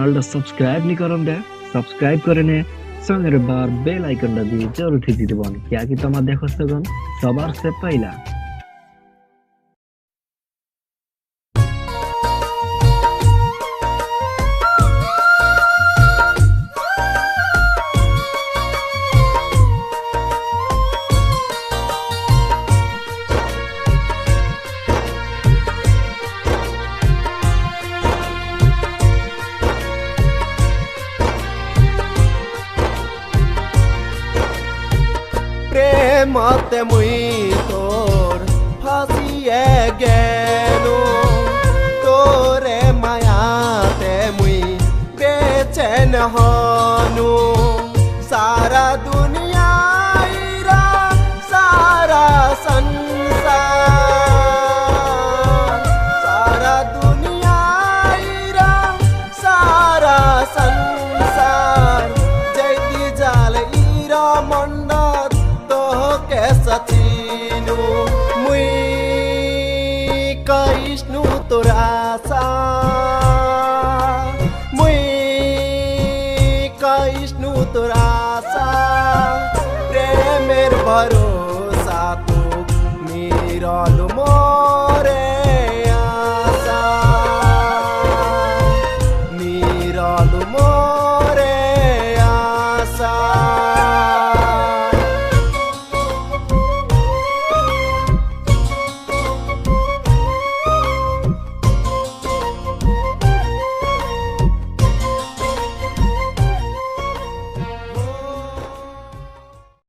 চ্যানেলটা সাবস্ক্রাইব নি করন দে সাবস্ক্রাইব করে নে সঙ্গে বার বেল আইকনটা দিয়ে জরুর ঠিকই দিবন কি তোমার দেখো সবার সে পাইলা প্রেমতে মুই তোর ফাঁসিয়ে গেল তোরে মায়াতে মুই বেচেন হনু সারা দুনিয়াইরা সারা সংসার সারা দুনিয়াইরা সারা সংসার জয়তি জাল ইরা মন্ডত তোকে সচিনু মুই কৃষ্ণ তোর আশা মুই কৃষ্ণ তোর আশা প্রেমের ভরসা তো নিরল মন